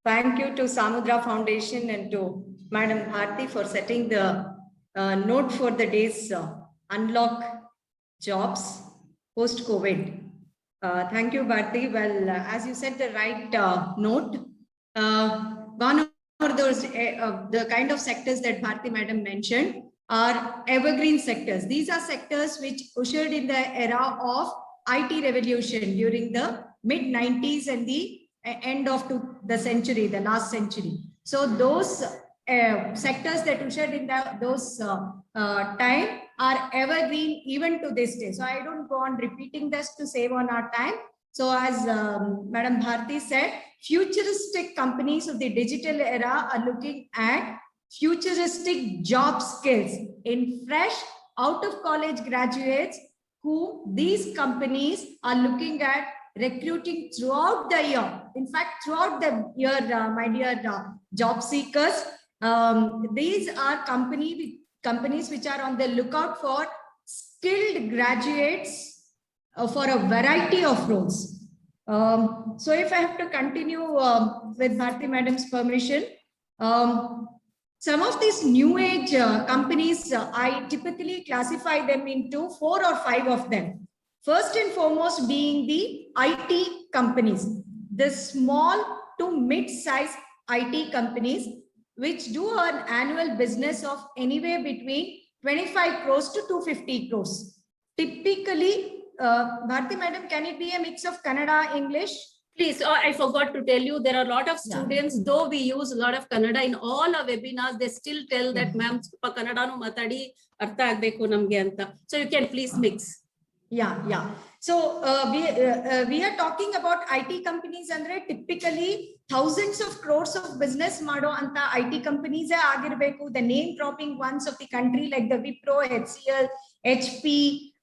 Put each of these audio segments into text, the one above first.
Thank you to Sa-Mudra Foundation and to Madam Bharti for setting the note for the day's unlock jobs post-COVID. Thank you, Bharti. Well, as you said, the right note. One of those, the kind of sectors that Bharti Madam mentioned are evergreen sectors. These are sectors which ushered in the era of IT revolution during the mid-90s and the end of the century, the last century. So those sectors that ushered in those time are evergreen even to this day. So I don't go on repeating this to save on our time. So as Madam Bharti said, futuristic companies of the digital era are looking at futuristic job skills in fresh out of college graduates who these companies are looking at recruiting throughout the year. In fact, throughout the year, my dear job seekers, these are companies which are on the lookout for skilled graduates for a variety of roles. So if I have to continue with Bharti Madam's permission, some of these new age companies, I typically classify them into 4 or 5 of them. First and foremost being the IT companies, the small to mid-size IT companies, which do an annual business of anywhere between 25 crores to 250 crores. Typically, Bharti Madam, can it be a mix of Kannada, English? Please, I forgot to tell you, there are a lot of students, though we use a lot of Kannada in all our webinars, they still tell that, ma'am, Kannada nu matadi, artha agbeku namge anta. So you can please mix. Yeah. So we are talking about IT companies andre typically thousands of crores of business mado anta IT companies agirbeku. The name dropping ones of the country like the Wipro, HCL, HP,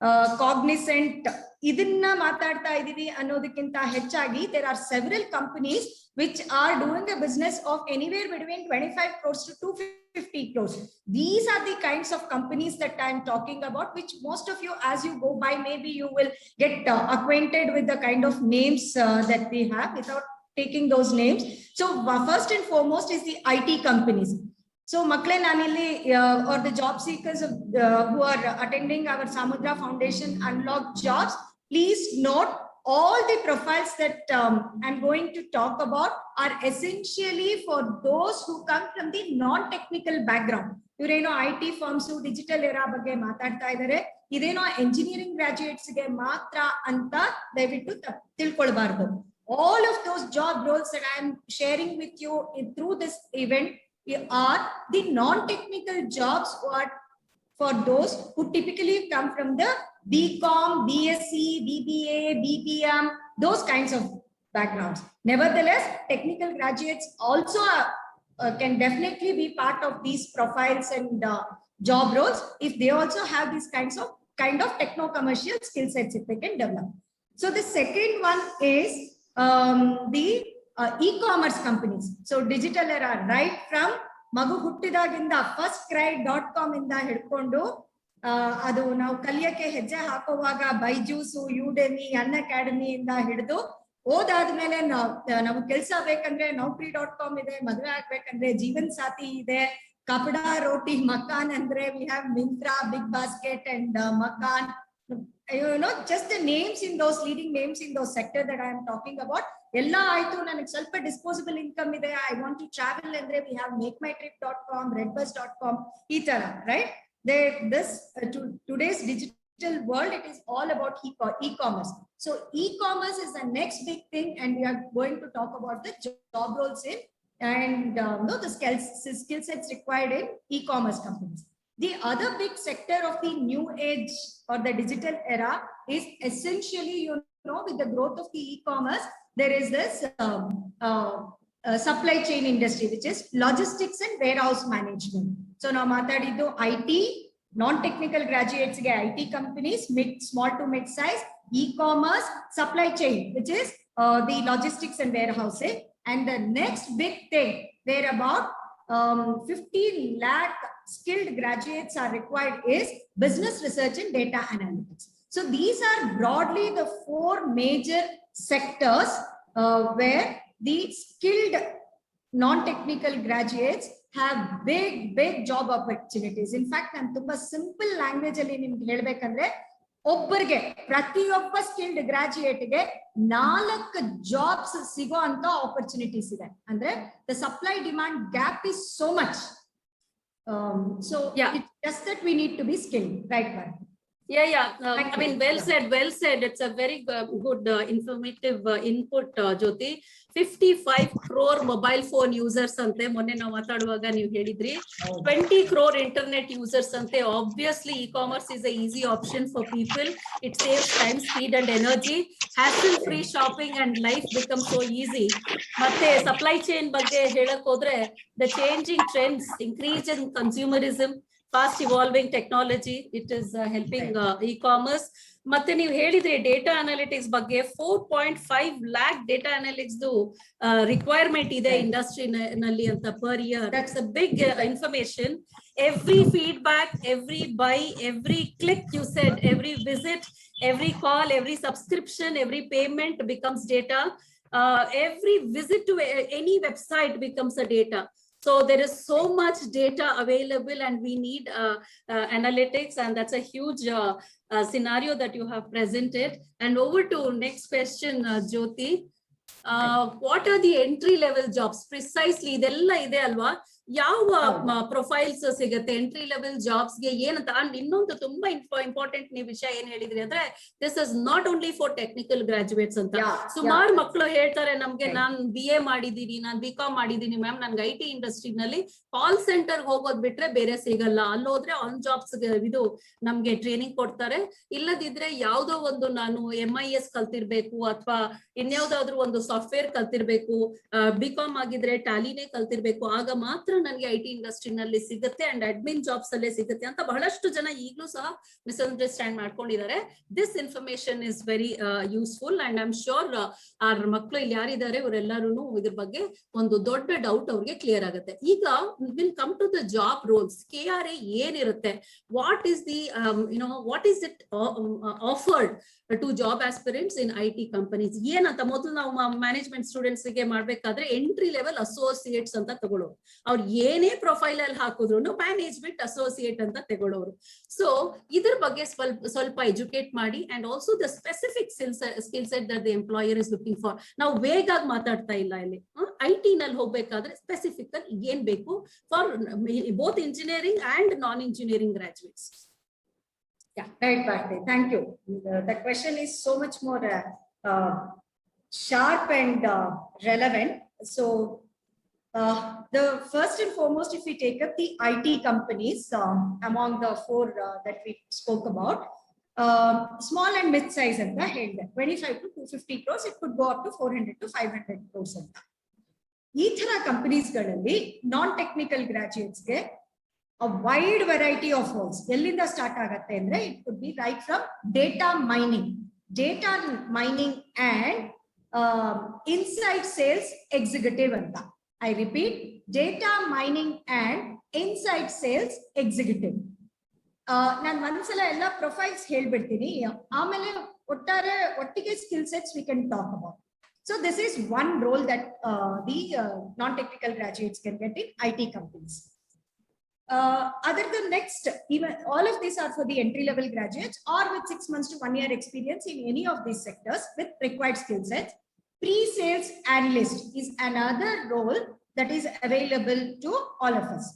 Cognizant, idinna ಮಾತಾಡ್ತಾ ಇದೀವಿ ಅನ್ನೋದಕ್ಕಿಂತ ಹೆಚ್ಚಾಗಿ there are several companies which are doing a business of anywhere between 25 crores to 250 crores. These are the kinds of companies that I'm talking about, which most of you, as you go by, maybe you will get acquainted with the kind of names that we have without taking those names. So first and foremost is the IT companies. So Makle Nanili or the job seekers who are attending our Sa-Mudra Foundation Unlock Jobs, please note all the profiles that I'm going to talk about are essentially for those who come from the non-technical background. Yureno IT firms digital era bagge maatadta idare, ideno engineering graduates ge matra anta dayavitu tilkolbardu. All of those job roles that I am sharing with you through this event are the non-technical jobs for those who typically come from the BCom, BSc, BBA, BPM, those kinds of backgrounds. Nevertheless, technical graduates also can definitely be part of these profiles and job roles if they also have these kind of techno-commercial skill sets if they can develop. So the second one is the e-commerce companies. So digital era, right from magu huttidaginda firstcry.com inda hidkondu adu ನಾವು ಕಲಿಯಕ್ಕೆ ಹೆಜ್ಜೆ ಹಾಕುವಾಗ ಬೈಜೂಸು, ಯುಡೆಮಿ, ಅನ್ಅಕಾಡೆಮಿ ಇಂದ ಹಿಡಿದು ಓದಾದ್ಮೇಲೆ ನಾವು ಕೆಲಸ ಬೇಕಂದ್ರೆ naukri.com ಇದೆ, ಮದುವೆ ಆಗ್ಬೇಕಂದ್ರೆ ಜೀವನ್ ಸಾಥಿ ಇದೆ, ಕಪಡಾ ರೋಟಿ ಮಕಾನ್ ಅಂದ್ರೆ we have Myntra, Big Basket and Makaan. You know, just the names in those leading names in those sector that I am talking about. Ella aitu nanage ಸ್ವಲ್ಪ disposable income ide, I want to travel andre we have makemytrip.com, redbus.com, etara, right? Today's digital world, it is all about e-commerce. So e-commerce is the next big thing, and we are going to talk about the job roles in and the skill sets required in e-commerce companies. The other big sector of the new age or the digital era is essentially, with the growth of the e-commerce, there is this supply chain industry, which is logistics and warehouse management. So now matadidu IT, non-technical graduates ge IT companies, small to mid-size, e-commerce, supply chain, which is the logistics and warehousing. And the next big thing, where about 15 lakh skilled graduates are required, is business research and data analytics. So these are broadly the 4 major sectors where the skilled non-technical graduates have big job opportunities. In fact, ನಾನು ತುಂಬಾ simple language ಅಲ್ಲಿ ನಿಮ್ಗೆ ಹೇಳ್ಬೇಕಂದ್ರೆ ಒಬ್ಬರಿಗೆ ಪ್ರತಿಯೊಬ್ಬ skilled ಗ್ರಾಜುಯೇಟ್ಗೆ 4 jobs ಸಿಗೋ ಅಂತ opportunities ಇದೆ. ಅಂದ್ರೆ the supply demand gap is so much. So it's just that we need to be skilled, right? Yeah. I mean, well said. It's a very good informative input, Jyoti. 55 crore mobile phone users ante ಮೊನ್ನೆ ನಾವು ಮಾತಾಡುವಾಗ ನೀವು ಹೇಳಿದ್ರಿ. 20 crore internet users ante. Obviously e-commerce is a easy option for people. It saves time, speed and energy. Hassle free shopping and life becomes so easy. ಮತ್ತೆ supply chain ಬಗ್ಗೆ ಹೇಳಕ್ ಹೋದ್ರೆ the changing trends, increase in consumerism, fast evolving technology, it is helping e-commerce. ಮತ್ತೆ ನೀವು ಹೇಳಿದ್ರಿ data analytics ಬಗ್ಗೆ 4.5 lakh data analytics requirement ಇದೆ industry ನಲ್ಲಿ ಅಂತ per year. That's a big information. Every feedback, every buy, every click you said, every visit, every call, every subscription, every payment becomes data. Every visit to any website becomes a data. So there is so much data available and we need analytics, and that's a huge scenario that you have presented. And over to next question, Jyoti. What are the entry level jobs precisely? ಇದೆಲ್ಲ ಇದೆ ಅಲ್ವಾ? ಯಾವ profiles ಸಿಗುತ್ತೆ entry level jobs ಗೆ ಏನಂತ? And ಇನ್ನೊಂದು ತುಂಬಾ important ನೀವು ವಿಷಯ ಏನ್ ಹೇಳಿದ್ರಿ ಅಂದ್ರೆ this is not only for technical graduates ಅಂತ. ಸುಮಾರು ಮಕ್ಕಳು ಹೇಳ್ತಾರೆ ನಮ್ಗೆ ನಾನ್ BA ಮಾಡಿದೀನಿ, ನಾನ್ BCom ಮಾಡಿದೀನಿ ಮ್ಯಾಮ್, ನನ್ಗೆ IT ಇಂಡಸ್ಟ್ರಿನಲ್ಲಿ ಕಾಲ್ ಸೆಂಟರ್ ಹೋಗೋದ್ ಬಿಟ್ರೆ ಬೇರೆ ಸಿಗಲ್ಲ. ಅಲ್ಲಿ ಹೋದ್ರೆ ಆನ್ ಜಾಬ್ಸ್ ಇದು ನಮ್ಗೆ ಟ್ರೈನಿಂಗ್ ಕೊಡ್ತಾರೆ. ಇಲ್ಲದಿದ್ರೆ ಯಾವ್ದೋ ಒಂದು ನಾನು MIS ಕಲ್ತಿರ್ಬೇಕು ಅಥವಾ ಇನ್ಯಾವ್ದಾದ್ರು ಒಂದು ಸಾಫ್ಟ್ವೇರ್ ಕಲ್ತಿರ್ಬೇಕು, BCom ಆಗಿದ್ರೆ ಟ್ಯಾಲಿನೇ ಕಲ್ತಿರ್ಬೇಕು, ಆಗ ಮಾತ್ರ ನನಗೆ IT ಇಂಡಸ್ಟ್ರಿನಲ್ಲಿ ಸಿಗುತ್ತೆ ಅಂಡ್ ಅಡ್ಮಿನ್ ಜಾಬ್ಸ್ ಅಲ್ಲೇ ಸಿಗುತ್ತೆ ಅಂತ ಬಹಳಷ್ಟು ಜನ ಈಗಲೂ ಸಹ ಮಿಸ್ಅಂಡರ್ಸ್ಟ್ಯಾಂಡ್ ಮಾಡ್ಕೊಂಡಿದ್ದಾರೆ. This information is very useful and I am sure ಆ ಮಕ್ಕಳು ಇಲ್ಲಿ ಯಾರಿದ್ದಾರೆ ಇವರೆಲ್ಲರೂ ಇದ್ರ ಬಗ್ಗೆ ಒಂದು ದೊಡ್ಡ ಡೌಟ್ ಅವ್ರಿಗೆ ಕ್ಲಿಯರ್ ಆಗುತ್ತೆ. ಈಗ will come to the job roles. KRA ಏನಿರುತ್ತೆ, what is the what is it offered to job aspirants in IT companies ಏನಂತ ಮೊದಲು ನಾವು ಮ್ಯಾನೇಜ್ಮೆಂಟ್ ಸ್ಟೂಡೆಂಟ್ಸ್ ಗೆ ಮಾಡ್ಬೇಕಾದ್ರೆ ಎಂಟ್ರಿ ಲೆವೆಲ್ ಅಸೋಸಿಯೇಟ್ಸ್ ಅಂತ ತಗೊಳ್ಳೋರು. ಅವ್ರು ಏನೇ ಪ್ರೊಫೈಲ್ ಅಲ್ಲಿ ಹಾಕಿದ್ರು ಮ್ಯಾನೇಜ್ಮೆಂಟ್ ಅಸೋಸಿಯೇಟ್ ಅಂತ ತಗೊಳ್ಳೋರು. ಸೊ ಇದ್ರ ಬಗ್ಗೆ ಸ್ವಲ್ಪ ಎಜುಕೇಟ್ ಮಾಡಿ and also the specific skill set that the employer is looking for. ನಾವು ವೇಗಾಗಿ ಮಾತಾಡ್ತಾ ಇಲ್ಲ ಇಲ್ಲಿ. IT ನಲ್ಲಿ ಹೋಗ್ಬೇಕಾದ್ರೆ ಸ್ಪೆಸಿಫಿಕ್ ಆಗಿ ಏನ್ ಬೇಕು for both engineering and non engineering graduates. Yeah, right, Bharti. Thank you. The question is so much more sharp and relevant. So, the first and foremost, if we take up the IT companies among the 4 that we spoke about, small and mid-size and the head 25 to 250 crores, it could go up to 400 to 500 crores. ಈ ತರ companies ಗಳಲ್ಲಿ ನಾನ್ technical graduates ಗೆ a wide variety of roles. ಎಲ್ಲಿಂದ start ಆಗುತ್ತೆ ಅಂದ್ರೆ it could be right from data mining and inside sales executive ಅಂತ. I repeat, data mining and inside sales executive. ನಾನು ಒಂದ್ಸಲ ಎಲ್ಲ ಪ್ರೊಫೈಲ್ಸ್ ಹೇಳ್ಬಿಡ್ತೀನಿ, ಆಮೇಲೆ ಒಟ್ಟಿಗೆ skill sets we can talk about. So this is one role that the non-technical graduates can get in IT companies. Other than next, even all of these are for the entry-level graduates or with 6 months to 1 year experience in any of these sectors with required skill sets. Pre-sales analyst is another role that is available to all of us.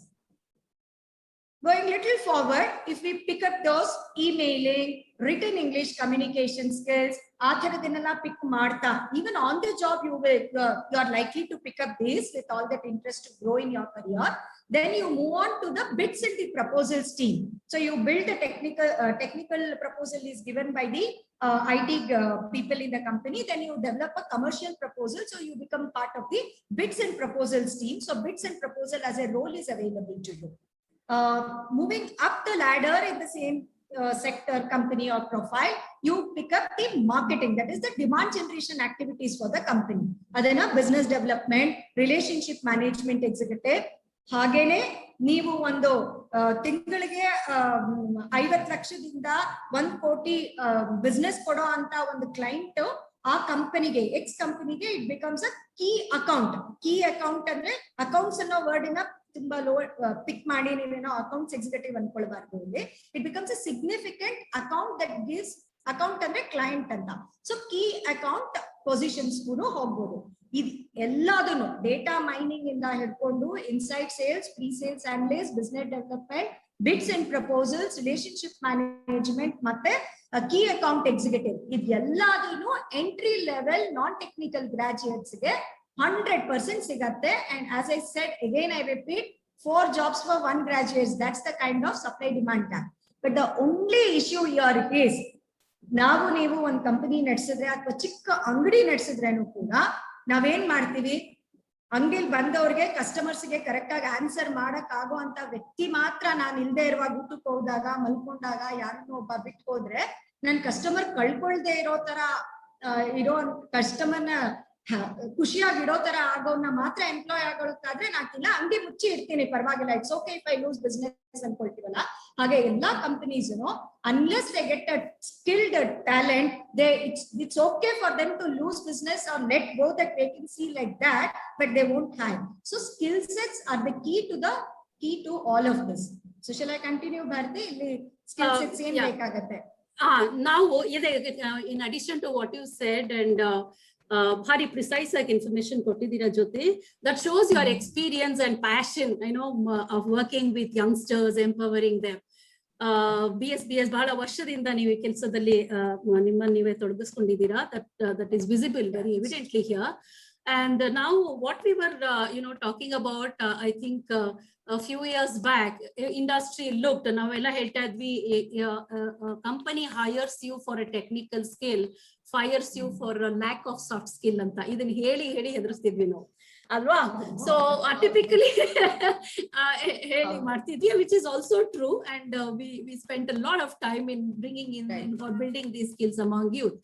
Going little forward, if we pick up those emailing, written English communication skills, pick marta, even on the job you are likely to pick up this with all that interest to grow in your career. Then you move on to the bids and the proposals team. So you build a technical proposal is given by the IT people in the company. Then you develop a commercial proposal. So you become part of the bids and proposals team. So bids and proposal as a role is available to you. Moving up the ladder in the same sector, company or profile, you pick up the marketing, that is the demand generation activities for the company. Adena business development, relationship management executive. ಹಾಗೇನೆ ನೀವು ಒಂದು ತಿಂಗಳಿಗೆ 50 ಲಕ್ಷದಿಂದ 1 ಕೋಟಿ business ಕೊಡೋ ಅಂತ ಒಂದು client ಆ ಕಂಪನಿಗೆ ಎಕ್ಸ್ ಕಂಪನಿಗೆ it becomes a key account. Key account ಅಂದ್ರೆ ಅಕೌಂಟ್ಸ್ ಅನ್ನೋ ವರ್ಡ್ ನ ತುಂಬಾ ಲೋ ಪಿಕ್ ಮಾಡಿ ನೀವೇನೋ ಅಕೌಂಟ್ಸ್ ಎಕ್ಸಿಕ್ಯೂಟಿವ್ ಅನ್ಕೊಳ್ಬಾರ್ದು. ಇಲ್ಲಿ it becomes a significant account that gives, account ಅಂದ್ರೆ ಕ್ಲೈಂಟ್ ಅಂತ. ಸೊ ಕೀ ಅಕೌಂಟ್ ಪೊಸಿಷನ್ಸ್ ಕೂಡ ಹೋಗ್ಬೋದು. ಇದು ಎಲ್ಲದನ್ನು ಡೇಟಾ ಮೈನಿಂಗ್ ಇಂದ ಹಿಡ್ಕೊಂಡು inside sales, pre sales analyst, business development, bids and proposals, relationship management ಮತ್ತೆ ಕೀ ಅಕೌಂಟ್ ಎಕ್ಸಿಕ್ಯೂಟಿವ್, ಇದೆಲ್ಲದನ್ನು entry level non technical graduates ಗೆ 100% ಸಿಗತ್ತೆ. And as I said again, I repeat, 4 jobs for 1 graduate. That's the kind of supply demand gap. But the only issue here is, ನಾವು ನೀವು ಒಂದು company ನಡೆಸಿದ್ರೆ ಅಥವಾ ಚಿಕ್ಕ ಅಂಗಡಿ ನಡೆಸಿದ್ರೇನು ಕೂಡ ನಾವೇನ್ ಮಾಡ್ತೀವಿ, ಅಂಗಡಿಲಿ ಬಂದವ್ರಿಗೆ ಕಸ್ಟಮರ್ಸ್ಗೆ ಕರೆಕ್ಟ್ ಆಗಿ ಆನ್ಸರ್ ಮಾಡಕ್ ಆಗೋ ಅಂತ ವ್ಯಕ್ತಿ ಮಾತ್ರ ನಾನು ಇಲ್ದೇ ಇರುವಾಗ, ಊಟಕ್ಕೆ ಹೋದಾಗ, ಮಲ್ಕೊಂಡಾಗ ಯಾರನ್ನೋ ಒಬ್ಬ ಬಿಟ್ಟು ಹೋದ್ರೆ ನನ್ ಕಸ್ಟಮರ್ ಕಳ್ಕೊಳ್ದೆ ಇರೋ ತರ ಇರೋ ಕಸ್ಟಮರ್ನ ಖುಷಿಯಾಗಿ ಇಡೋ ತರ ಆಗೋನ್ನ ಮಾತ್ರ ಎಂಪ್ಲಾಯ್ ಆಗೋಕ್ಕಾದ್ರೆ ನಾಕಿಲ್ಲ ಅಂಗಡಿ ಮುಚ್ಚಿ ಇರ್ತೀನಿ, ಪರವಾಗಿಲ್ಲ, it's okay if I lose business ಅನ್ಕೊಳ್ತೀವಲ್ಲ. ಹಾಗೆ ಎಲ್ಲಾ companies unless they get a skilled talent, it's okay for them to lose business or let go that vacancy like that, but they won't hire. So skill sets are the key to all of this. So shall I continue, Bharti? Skill sets ಏನ್ ಬೇಕಾಗತ್ತೆ? Now in addition to what you said, and very precise information ಕೊಟ್ಟಿದ್ದೀರಾ ಜೊತೆ, that shows your experience and passion, of working with youngsters, empowering them. BSBS ಬಹಳ ವರ್ಷದಿಂದ ನೀವು ಈ ಕೆಲಸದಲ್ಲಿ ನಿಮ್ಮನ್ನು ನೀವೇ ತೊಡಗಿಸ್ಕೊಂಡಿದ್ದೀರಾ. that is visible very evidently here. And now what we were talking about, I think a few years back, industry looked, ನಾವೆಲ್ಲ ಹೇಳ್ತಾ ಇದ್ವಿ, company hires you for a technical skill, fires you for a lack of soft skill ಅಂತ ಇದನ್ನ ಹೇಳಿ ಹೆದರಿಸ್ತಿದ್ವಿ ನಾವು ಅಲ್ವಾ. So typically ಹೇಳಿ ಮಾಡ್ತಿದ್ವಿ, which is also true, and we spent a lot of time in bringing in for building these skills among youth.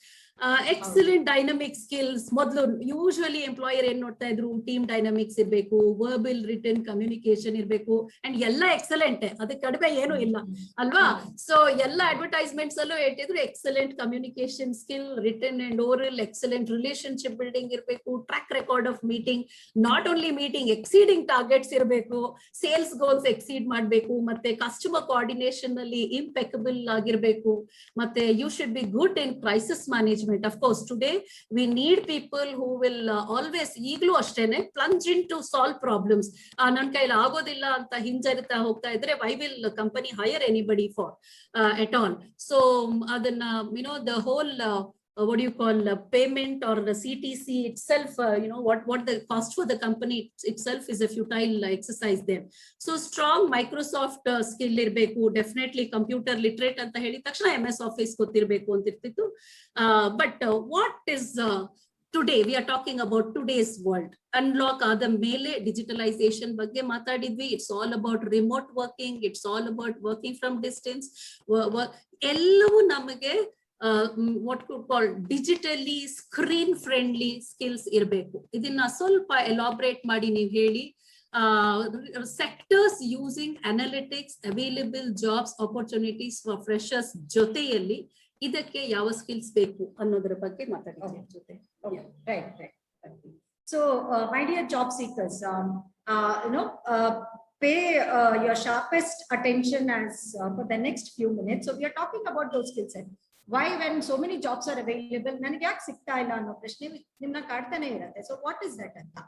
Excellent dynamic skills ಮೊದಲು usually employer ಏನ್ ನೋಡ್ತಾ ಇದ್ರು, ಟೀಮ್ ಡೈನಮಿಕ್ಸ್ ಇರ್ಬೇಕು, ವರ್ಬಲ್ ರಿಟನ್ ಕಮ್ಯುನಿಕೇಶನ್ ಇರ್ಬೇಕು, and ಎಲ್ಲ excellent, ಅದಕ್ಕೆ ಕಡಿಮೆ ಏನು ಇಲ್ಲ ಅಲ್ವಾ. ಸೊ ಎಲ್ಲ ಅಡ್ವರ್ಟೈಸ್ಮೆಂಟ್ಸ್ ಅಲ್ಲೂ ಹೇಳ್ತಿದ್ರು excellent communication skill, written and oral, excellent relationship building ಇರ್ಬೇಕು, track record of meeting, not only meeting, exceeding targets ಇರಬೇಕು, ಸೇಲ್ಸ್ ಗೋಲ್ಸ್ ಎಕ್ಸೀಡ್ ಮಾಡಬೇಕು, ಮತ್ತೆ ಕಸ್ಟಮರ್ ಕೋಆರ್ಡಿನೇಷನ್ ನಲ್ಲಿ ಇಂಪೆಕಬಲ್ ಆಗಿರ್ಬೇಕು, ಮತ್ತೆ you should be good in crisis management. Of course, today we need people who will always ಈಗಲೂ ಅಷ್ಟೇನೆ plunge into solve problems. ನನ್ನ ಕೈಲಿ ಆಗೋದಿಲ್ಲ ಅಂತ ಹಿಂಜರಿತಾ ಹೋಗ್ತಾ ಇದ್ರೆ, why will company hire anybody for at all? So ಅದನ್ನ the whole what do you call payment or the CTC itself, what the cost for the company itself is a futile exercise there. So strong Microsoft skill irbeku, definitely computer literate anta heli takshana MS Office ಗೊತ್ತಿರಬೇಕು ಅಂತ ಇರ್ತಿತ್ತು. But what is today we are talking about today's world, unlock ಆದ ಮೇಲೆ digitalization ಬಗ್ಗೆ ಮಾತಾಡಿದ್ವಿ. It's all about remote working, it's all about working from distance. ಎಲ್ಲವೂ ನಮಗೆ what could call digitally screen friendly skills ಇರಬೇಕು. ಇದನ್ನ ಸ್ವಲ್ಪ ಎಲಾಬ್ರೇಟ್ ಮಾಡಿ ನೀವು ಹೇಳಿ. Sectors using analytics, available jobs opportunities for freshers ಜೊತೆಯಲ್ಲಿ ಇದಕ್ಕೆ ಯಾವ ಸ್ಕಿಲ್ಸ್ ಬೇಕು ಅನ್ನೋದ್ರ ಬಗ್ಗೆ ಮಾತಾಡ್ತೀನಿ ಜೊತೆ. Right. So my dear job seekers, pay your sharpest attention as for the next few minutes. So we are talking about those skill sets. Why, when so many jobs are available, ನನಗೆ ಯಾಕೆ ಸಿಗ್ತಾ ಇಲ್ಲ ಅನ್ನೋ ಪ್ರಶ್ನೆ ನಿಮ್ಮನ್ನ ಕಾಡ್ತಾನೆ ಇರುತ್ತೆ. So what is that ಅಂತ.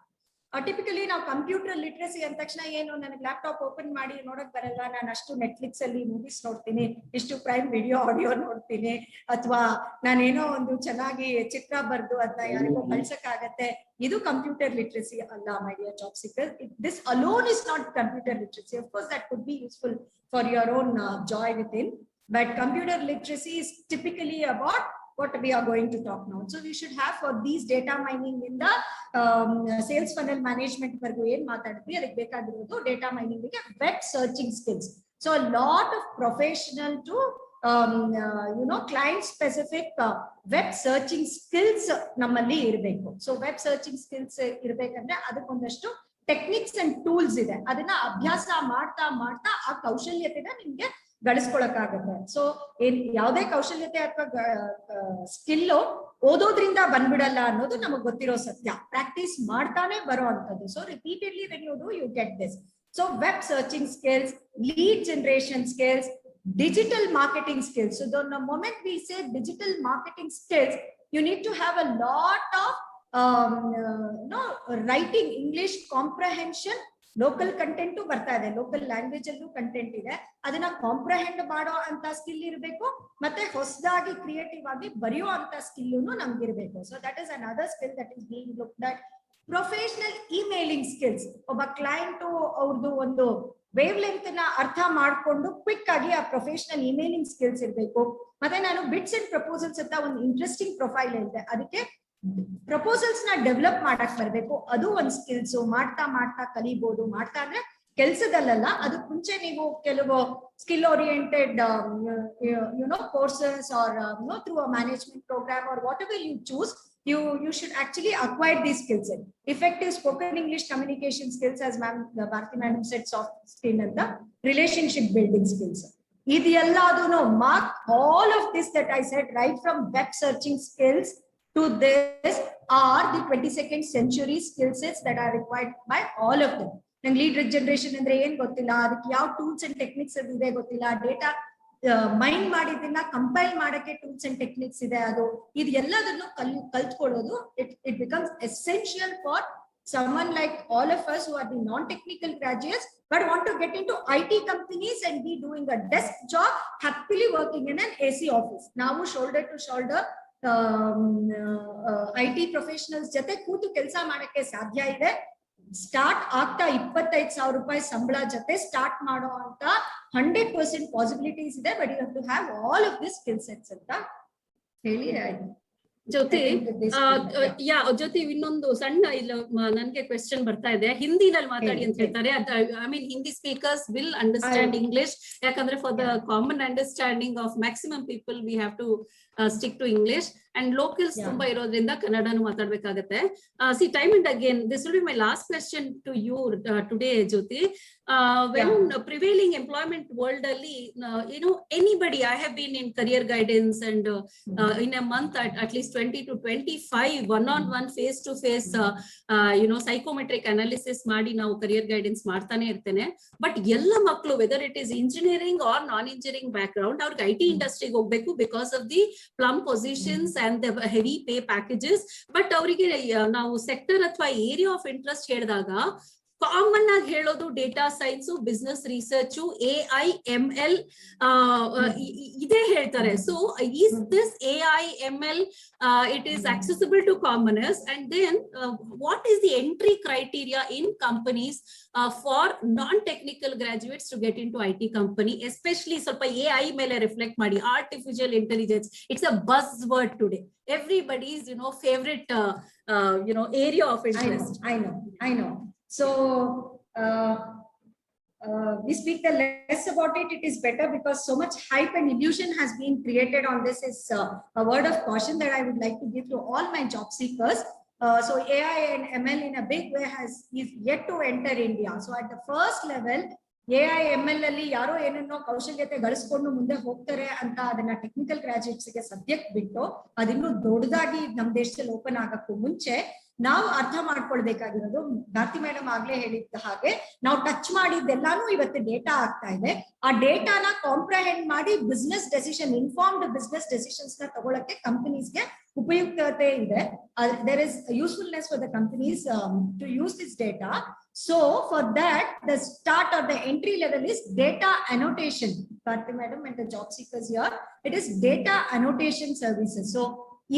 Typically ನಾವು ಕಂಪ್ಯೂಟರ್ ಲಿಟ್ರಸಿ ಅಂದ ತಕ್ಷಣ ಏನು, ನನಗೆ ಲ್ಯಾಪ್ಟಾಪ್ ಓಪನ್ ಮಾಡಿ ನೋಡಕ್ ಬರಲ್ಲ, ನಾನು ಅಷ್ಟು ನೆಟ್ಫ್ಲಿಕ್ಸ್ ಅಲ್ಲಿ ಮೂವೀಸ್ ನೋಡ್ತೀನಿ, ಇಷ್ಟು ಪ್ರೈಮ್ ವಿಡಿಯೋ ಆಡಿಯೋ ನೋಡ್ತೀನಿ, ಅಥವಾ ನಾನೇನೋ ಒಂದು ಚೆನ್ನಾಗಿ ಚಿತ್ರ ಬರ್ದು ಅದನ್ನ ಯಾರಿಗೋ ಕಳ್ಸಕ್ ಆಗತ್ತೆ, ಇದು ಕಂಪ್ಯೂಟರ್ ಲಿಟ್ರಸಿ ಅಲ್ಲ. My dear job speaker, this alone is not computer literacy. Of course that could be useful for your own Joy with in, but computer literacy is typically about what we are going to talk now. So we should have for these data mining in the sales funnel management vargu ಏನು ಮಾತಾಡ್ತೀವಿ, ಅದಕ್ಕೆ ಬೇಕಾಗಿರೋದು data mining ಗೆ web searching skills. So a lot of professional to client specific web searching skills ನಮ್ಮಲ್ಲಿ ಇರಬೇಕು. So web searching skills ಇರ್ಬೇಕಂದ್ರೆ ಅದಕ್ಕೊಂದಷ್ಟು techniques and tools ಇದೆ. ಅದನ್ನ ಅಭ್ಯಾಸ ಮಾಡ್ತಾ ಆ ಕೌಶಲ್ಯತೆನ ನಿಮ್ಗೆ ಗಳಿಸ್ಕೊಳಕ್ಕಾಗತ್ತೆ. ಸೊ ಯಾವುದೇ ಕೌಶಲ್ಯತೆ ಅಥವಾ ಸ್ಕಿಲ್ ಓದೋದ್ರಿಂದ ಬಂದ್ಬಿಡಲ್ಲ ಅನ್ನೋದು ನಮಗ್ ಗೊತ್ತಿರೋ ಸತ್ಯ. ಪ್ರಾಕ್ಟೀಸ್ ಮಾಡ್ತಾನೆ ಬರೋ ಅಂತದ್ದು. So repeatedly when you do you get this. So web searching skills, lead generation skills, digital marketing skills. So the moment we say digital marketing skills, you need to have a lot of writing, English comprehension, local content to ಬರ್ತಾ ಇದೆ, local language ಅಲ್ಲೂ content ಇದೆ, ಅದನ್ನ comprehend ಮಾಡೋ ಅಂತ skill ಇರಬೇಕು, ಮತ್ತೆ ಹೊಸದಾಗಿ ಕ್ರಿಯೇಟಿವ್ ಆಗಿ ಬರೆಯೋ ಅಂತ ಸ್ಕಿಲ್ ನಮ್ಗೆ ಇರಬೇಕು. So that is another skill that is being looked at. Professional emailing skills, ಒಬ್ಬ ಕ್ಲೈಂಟ್ ಅವ್ರದ್ದು ಒಂದು ವೇವ್ ಲೆಂತ್ ನ ಅರ್ಥ ಮಾಡ್ಕೊಂಡು ಕ್ವಿಕ್ ಆಗಿ ಆ ಪ್ರೊಫೆಷನಲ್ ಇಮೇಲಿಂಗ್ ಸ್ಕಿಲ್ಸ್ ಇರಬೇಕು. ಮತ್ತೆ ನಾನು ಬಿಟ್ಸ್ ಅಂಡ್ ಪ್ರಪೋಸಲ್ಸ್ ಅಂತ ಒಂದು ಇಂಟ್ರೆಸ್ಟಿಂಗ್ ಪ್ರೊಫೈಲ್ ಇದೆ, ಅದಕ್ಕೆ ಪ್ರಪೋಸಲ್ಸ್ ನ ಡೆವಲಪ್ ಮಾಡಕ್ ಬರ್ಬೇಕು, ಅದು ಒಂದು ಸ್ಕಿಲ್ಸ್. ಮಾಡ್ತಾ ಮಾಡ್ತಾ ಕಲಿಬಹುದು. ಮಾಡ್ತಾ ಅಂದ್ರೆ ಕೆಲಸದಲ್ಲ, ಅದಕ್ಕೆ ಮುಂಚೆ ನೀವು ಕೆಲವು skill oriented courses or through a management program or whatever you choose, you should actually acquire these skills. Effective spoken English communication skills, as Bharti madam said, soft skill and the relationship building skills. Mark all of this that I said, right from web searching skills to this are the 22nd century skill sets that are required by all of them. Lead generation andre ಏನು ಗೊತ್ತಿಲ್ಲ, ಅದಕ್ಕೆ ಯಾವ tools and techniques ಇದೆ ಗೊತ್ತಿಲ್ಲ, data mind ಮಾಡಿದ್ದನ್ನ compile ಮಾಡಕ್ಕೆ tools and techniques ಇದೆ, ಅದು ಇದು ಎಲ್ಲದನ್ನು ಕಲ್ತ್ಕೊಳ್ಳೋದು it becomes essential for someone like all of us who are the non-technical graduates but want to get into IT companies and be doing a desk job, happily working in an AC office. ನಾವು shoulder to shoulder IT professionals ಜೊತೆ ಕೂತು ಕೆಲಸ ಮಾಡಕ್ಕೆ ಸಾಧ್ಯ ಇದೆ. Start ಆಗ್ತಾ 25,000 ರೂಪಾಯಿ ಸಂಬಳ ಜೊತೆ ಸ್ಟಾರ್ಟ್ ಮಾಡೋ ಅಂತ 100% ಪಾಸಿಬಿಲಿಟೀಸ್ ಇದೆ. But you have to have all of this skill sets ಅಂತ ಹೇಳಿ. ಜ್ಯೋತಿ, ಜ್ಯೋತಿ ಇನ್ನೊಂದು ಸಣ್ಣ ಇಲ್ಲ ನನ್ಗೆ ಕ್ವೆಶ್ಚನ್ ಬರ್ತಾ ಇದೆ. ಹಿಂದಿನಲ್ಲಿ ಮಾತಾಡಿ ಅಂತ ಹೇಳ್ತಾರೆ. I mean Hindi speakers will understand English, ಯಾಕಂದ್ರೆ for the common understanding of maximum people we have to stick to English, and locals ತುಂಬಾ ಇರೋದ್ರಿಂದ ಕನ್ನಡನು ಮಾತಾಡ್ಬೇಕಾಗತ್ತೆ. See, time and again, this will be my last question to you today, Jyoti. When prevailing employment world alli, anybody, I have been in career guidance and in a month at least 20 to 25 one-on-one face-to-face psychometric analysis ಮಾಡಿ ನಾವು career guidance ಮಾಡ್ತಾನೆ ಇರ್ತೇನೆ. But ಎಲ್ಲ ಮಕ್ಕಳು, whether it is engineering or non engineering back ground, ಅವ್ರಿಗೆ IT ಇಂಡಸ್ಟ್ರಿಗೆ ಹೋಗ್ಬೇಕು because of the plum positions and the heavy pay packages. But ಅವರಿಗೆ ನಾವು ಸೆಕ್ಟರ್ ಅಥವಾ ಏರಿಯಾ ಆಫ್ ಇಂಟ್ರೆಸ್ಟ್ ಹೇಳಿದಾಗ ಕಾಮನ್ ಆಗಿ ಹೇಳೋದು data science, business research, AI ML ಇದೇ ಹೇಳ್ತಾರೆ. So is this AI ML it is accessible to commoners, and then what is the entry criteria in companies for non-technical graduates to get into IT company, especially ಸ್ವಲ್ಪ AI ಮೇಲೆ reflect ಮಾಡಿ. artificial intelligence, it's a buzzword today, everybody's favorite area of interest. I know. So we speak the less about it, it is better, because so much hype and illusion has been created on this. Is a word of caution that I would like to give to all my job seekers. So AI and ML in a big way is yet to enter India. So at the first level, AI ML ಅಲ್ಲಿ ಯಾರೋ ಏನನ್ನೋ ಕೌಶಲ್ಯತೆ ಗಳಿಸ್ಕೊಂಡು ಮುಂದೆ ಹೋಗ್ತಾರೆ ಅಂತ ಅದನ್ನ technical graduates ಗೆ ಸದ್ಯಕ್ಕೆ ಬಿಟ್ಟು, ಅದಿನ್ನೂ ದೊಡ್ಡದಾಗಿ ನಮ್ಮ ದೇಶದಲ್ಲಿ ಓಪನ್ ಆಗಕ್ಕೂ ಮುಂಚೆ ನಾವು ಅರ್ಥ ಮಾಡ್ಕೊಳ್ಬೇಕಾಗಿರೋದು, ಭಾರತಿ ಮೇಡಮ್ ಆಗ್ಲೇ ಹೇಳಿದ್ದ ಹಾಗೆ, ನಾವು ಟಚ್ ಮಾಡಿದ್ದೆಲ್ಲಾನು ಇವತ್ತು ಡೇಟಾ ಆಗ್ತಾ ಇದೆ. ಆ ಡೇಟಾನ ಕಾಂಪ್ರಹೆಂಡ್ ಮಾಡಿ business decision, informed business decisions ನ ತಗೊಳಕ್ಕೆ ಕಂಪನೀಸ್ಗೆ ಉಪಯುಕ್ತತೆ ಇದೆ. There is usefulness for the companies to use this data. So for that, the start or the entry level is data annotation. Bharti madam and the job seekers here, it is data annotation services. So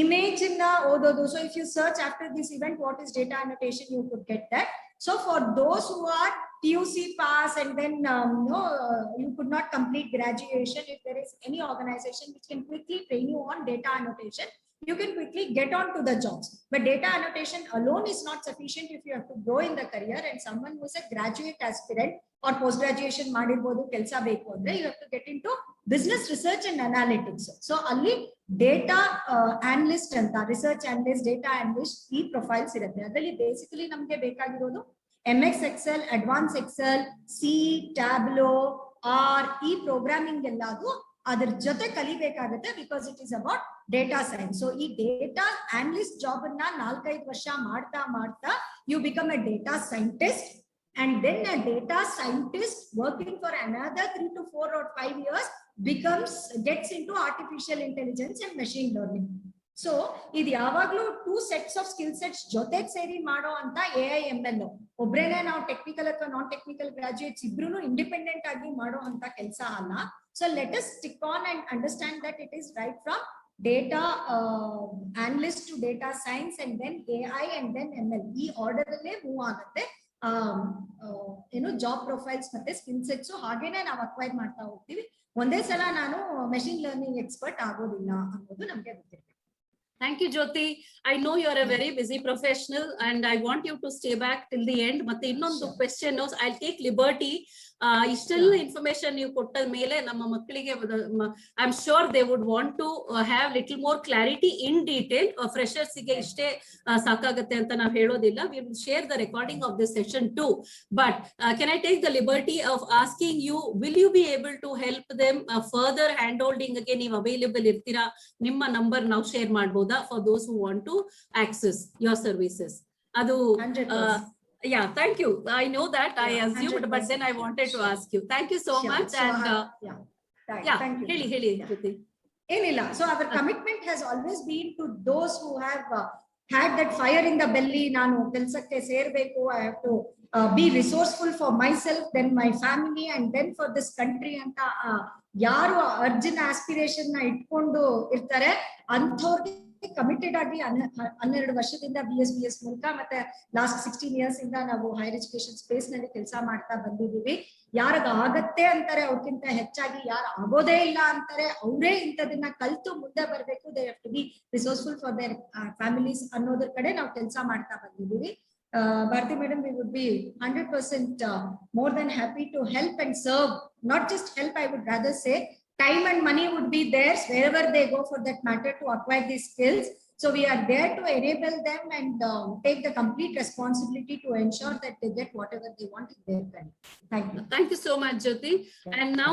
image in ododu. So if you search after this event, what is data annotation, you could get that. So for those who are TUC pass and then you could not complete graduation, if there is any organization which can quickly train you on data annotation, you can quickly get on to the jobs. But data annotation alone is not sufficient if you have to grow in the career, and someone who is a graduate aspirant or post graduation ಮಾಡಿರಬಹುದು ಕೆಲಸ ಬೇಕು ಅಂದ್ರೆ, you have to get into business research and analytics. So ಅಲ್ಲಿ data analyst ಅಂತ, research analyst, data analyst ಈ profiles ಇರುತ್ತೆ. ಅದರಲ್ಲಿ basically ನಮಗೆ ಬೇಕಾಗಿರೋದು MS Excel, Advanced Excel, C, Tableau, R ಈ ಪ್ರೋಗ್ರಾಮಿಂಗ್ ಎಲ್ಲದು ಅದ್ರ ಜೊತೆ ಕಲಿಬೇಕಾಗುತ್ತೆ, because it is about data science. So ಈ ಡೇಟಾ ಅನಲಿಸ್ಟ್ ಜಾಬ್ ಅನ್ನ 4-5 ವರ್ಷ ಮಾಡ್ತಾ ಮಾಡ್ತಾ you become a data scientist, and then a data scientist working for another 3 to 4 or 5 years gets into artificial intelligence and machine learning. So ಇದು ಯಾವಾಗ್ಲೂ 2 sets of skill sets ಜೊತೆಗೆ ಸೇರಿ ಮಾಡೋ ಅಂತ AI ML. ಒಬ್ರೇನೆ ನಾವು ಟೆಕ್ನಿಕಲ್ ಅಥವಾ ನಾನ್ technical graduates ಇಬ್ರು independent ಆಗಿ ಮಾಡೋ ಅಂತ ಕೆಲಸ ಅಲ್ಲ. So let us stick on and understand that it is right from data analyst to data science and then AI and then ML. ಈ ಆರ್ಡರ್ ಅಲ್ಲೇ ಮೂವ್ ಆಗುತ್ತೆ ಏನು ಜಾಬ್ ಪ್ರೊಫೈಲ್ಸ್ ಮತ್ತೆ ಸ್ಕಿಲ್ ಸೆಟ್ಸ್ ಹಾಗೇನೆ ನಾವು ಅಕ್ವೈರ್ ಮಾಡ್ತಾ ಹೋಗ್ತೀವಿ. ಒಂದೇ ಸಲ ನಾನು ಮೆಷಿನ್ ಲರ್ನಿಂಗ್ ಎಕ್ಸ್ಪರ್ಟ್ ಆಗೋದಿಲ್ಲ ಅನ್ನೋದು ನಮ್ಗೆ ಗೊತ್ತಿರುತ್ತೆ. Thank you, Jyoti. I know you are a very busy professional and I want you to stay back till the end. ಮತ್ತೆ ಇನ್ನೊಂದು question knows I'll take liberty. ಇಷ್ಟೆಲ್ಲ ಇನ್ಫಾರ್ಮೇಶನ್ ನೀವು ಕೊಟ್ಟ ಮೇಲೆ ನಮ್ಮ ಮಕ್ಕಳಿಗೆ I'm sure they would want to have little more clarity in detail. Freshers ಗೆ ಇಷ್ಟೇ ಸಾಕಾಗುತ್ತೆ ಅಂತ ನಾವು ಹೇಳೋದಿಲ್ಲ. We will share the recording of this session too. But can I take the liberty of asking you, will you be able to help them further hand holding ಗೆ ನೀವು available ಇರ್ತೀರಾ? ನಿಮ್ಮ ನಂಬರ್ ನಾವು ಶೇರ್ ಮಾಡಬಹುದಾ for those who want to access your services? Adu 100%. Yeah, thank you. I know that I assumed, 100%. but then I wanted to ask you. Thank you so much. So, And thank you. Heli, Jyoti. Enilla. So our commitment has always been to those who have had that fire in the belly. Nanu kelsakke serbeku. I have to be resourceful for myself, then my family, and then for this country. Anta yaru urgent aspiration na itkondu irtare anthorge committed ಆಗಿ 12 ವರ್ಷದಿಂದ BSBS ಮೂಲಕ ಮತ್ತೆ last 16 years ಇಂದ ನಾವು higher education space ನಲ್ಲಿ ಕೆಲಸ ಮಾಡ್ತಾ ಬಂದಿದ್ದೀವಿ. ಯಾರಿಗ ಆಗತ್ತೆ ಅಂತಾರೆ ಅವ್ರಿಗಿಂತ ಹೆಚ್ಚಾಗಿ ಯಾರು ಆಗೋದೇ ಇಲ್ಲ ಅಂತಾರೆ ಅವರೇ ಇಂಥದನ್ನ ಕಲ್ತು ಮುಂದೆ ಬರಬೇಕು. They have to be resourceful for their families ಅನ್ನೋದ್ರ ಕಡೆ ನಾವು ಕೆಲಸ ಮಾಡ್ತಾ ಬಂದಿದ್ದೀವಿ. Bharti madam, we would be 100% more than happy to help and serve. Not just help, I would rather say time and money would be theirs wherever they go for that matter to acquire these skills. So we are there to enable them and take the complete responsibility to ensure that they get whatever they want in their time. Thank you. Thank you so much, Jyoti. And now